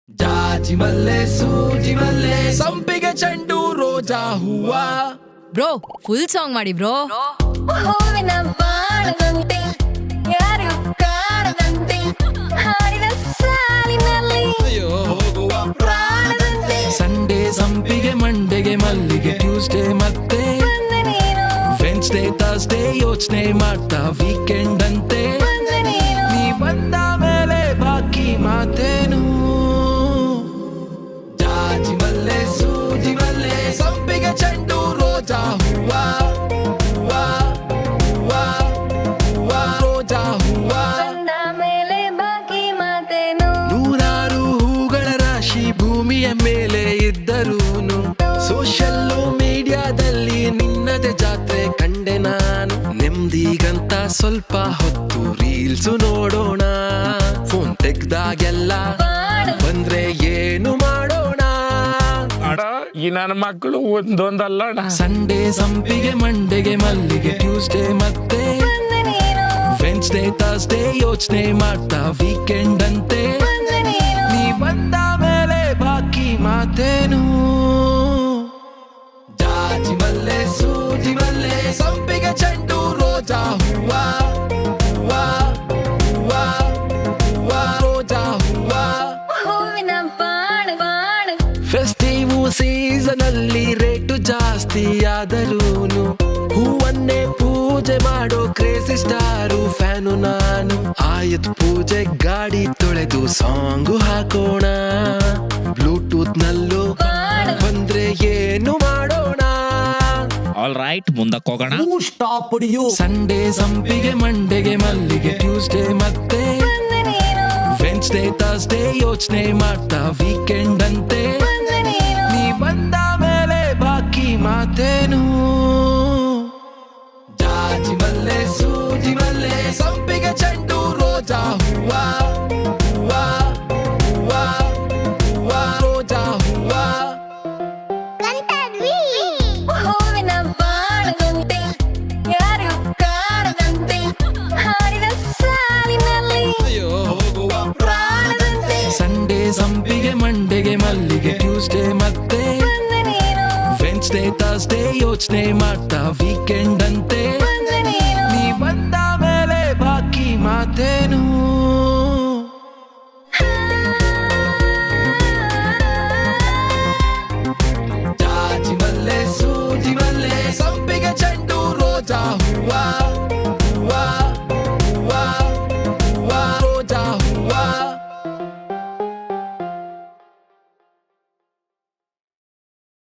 ಜಾಜಿ ಮಲ್ಲೆ ಸೂಜಿ ಮಲ್ಲೆ ಸಂಪಿಗೆ ಚೆಂಡು ರೋಜಾ ಹೂವ. ಬ್ರೋ ಫುಲ್ ಸಾಂಗ್ ಮಾಡಿ ಬ್ರೋ. ಹೂವಿನ ಬಾಳದಂತೆ ಯಾರು ಕಾಣದಂತೆ ಹಾಡಿನ ಸಾಲಿನಲ್ಲಿ ಹೋಗುವ ಪ್ರಾಣದಂತೆ ಸಂಡೇ ಸಂಪಿಗೆ ಮಂಡೆಗೆ ಮಲ್ಲಿಗೆ ಟ್ಯೂಸ್ಡೇ ಮತ್ತೆ ಬಂದ ನೀನು ವೆನ್ಸ್ಡೇ ಥರ್ಸ್ಡೇ ಯೋಚನೆ ಮಾಡ್ತಾ ವೀಕೆಂಡ್ ಅಂತೆ. ಬಂದ ನೀನು ನೀ ಬಂದ ಮೇಲೆ ಬಾಕಿ ಮಾತೇನು. ಜಾಜಿ ಮಲ್ಲೆ ಸೂಜಿ ಮಲ್ಲೆ ಸಂಪಿಗೆ ಚೆಂಡು ರೋಜಾ ಹೂವ ಹೂವ ಹೂವ ಹೂವ ರೋಜಾ ಹೂವ. ಬಂದ ಮೇಲೆ ಬಾಕಿ ಮಾತೇನು. ನೂರಾರು ಹೂಗಳ ರಾಶಿ ಭೂಮಿಯ ಮೇಲೆ ಇದ್ದರೂನು ಸೋಷಿಯಲ್ ಮೀಡಿಯಾದಲ್ಲಿ ನಿನ್ನದೆ ಜಾತ್ರೆ ಕಂಡೆ ನಾನು. ನೆಮ್ಮದಿಗಂತ ಸ್ವಲ್ಪ ಹೊತ್ತು ರೀಲ್ಸ್ ನೋಡೋಣ, ಫೋನ್ ತೆಗ್ದಾಗೆಲ್ಲ ಬಂದ್ರೆ ಏನು ಮಾಡೋಣ. ಈ ನನ್ನ ಮಕ್ಕಳು ಒಂದೊಂದಲ್ಲ ಅಣ್ಣ. ಸಂಡೇ ಸಂಪಿಗೆ ಮಂಡೆಗೆ ಮಲ್ಲಿಗೆ ಟ್ಯೂಸ್ಡೇ ಮತ್ತೆ ಬಂದ ನೀನು ವೆನ್ಸ್ಡೇ ಥರ್ಸ್ಡೇ ಯೋಚನೆ ಮಾಡ್ತಾ ವೀಕೆಂಡ್ ಅಂತೆ. ಬಂದ ನೀನು ನೀ ಬಂದ ಮೇಲೆ ಬಾಕಿ ಮಾತೇನು. ಜಾಜಿ ಮಲ್ಲೆ ಸೂಜಿ ಮಲ್ಲೆ ಸಂಪಿಗೆ ಚೆಂಡು ರೋಜಾ ಹೂವ ಹೂವ ಹೂವ ಹೂವ ರೋಜಾ ಹೂವ. ಹೂವಿನ ಬಾಣ ಬಾಣ ಫೆಸ್ಟಿವ್ ಸೀಸನ್ ಅಲ್ಲಿ ರೇಟು ಜಾಸ್ತಿ ಆದರೂನು ಹೂವನ್ನೇ ಪೂಜೆ ಮಾಡೋ ಕ್ರೇಜಿ ಸ್ಟಾರು ಫ್ಯಾನು ನಾನು. ಆಯತ್ ಪೂಜೆ ಗಾಡಿ ತೊಳೆದು ಸಾಂಗು ಹಾಕೋಣ, ಬ್ಲೂಟೂತ್ ನಲ್ಲೂ ಬಂದ್ರೆ ಏನು ಮಾಡೋಣ. ಆಲ್ ರೈಟ್, ಮುಂದಕ್ಕೆ ಹೋಗೋಣ. ಸಂಡೇ ಸಂಪಿಗೆ ಮಂಡೆಗೆ ಮಲ್ಲಿಗೆ ಟ್ಯೂಸ್ಡೇ ಮತ್ತೆ ಬಂದ ನೀನು ವೆನ್ಸ್ಡೇ ಥರ್ಸ್ಡೇ ಯೋಚನೆ ಮಾಡ್ತಾ ವೀಕೆಂಡ್ ಅಂತೆ. ಬಂದ ನೀನು ನೀ ಬಂದ ಮೇಲೆ ಬಾಕಿ ಮಾತೇನು. ಜಾಜಿ ಮಲ್ಲೆ ಸೂಜಿ ಮಲ್ಲೆ ಸಂಪಿಗೆ ಚೆಂಡು ರೋಜಾ ಹೂವ ಹೂವ ಹೂವ ಹೂವ ರೋಜಾ ಹೂವ. ಹೂವಿನ ಬಾಳದಂತೆ ಯಾರು ಕಾಣದಂತೆ ಹಾಡಿನ ಸಾಲಿನಲ್ಲಿ ಹೋಗುವ ಪ್ರಾಣದಂತೆ ಸಂಡೇ ಸಂಪಿಗೆ ಮಂಡೆಗೆ ಮಲ್ಲಿಗೆ ಟ್ಯೂಸ್ಡೇ ಮತ್ತೆ ಬಂದ ನೀನು ವೆನ್ಸ್ಡೇ ಥರ್ಸ್ಡೇ ಯೋಚನೆ ಮಾಡ್ತಾ ವೀಕೆಂಡ್ ಅಂತೆ. ಬಂದ ನೀನು ನೀ ಬಂದ ಮೇಲೆ ಬಾಕಿ ಮಾತೇನು.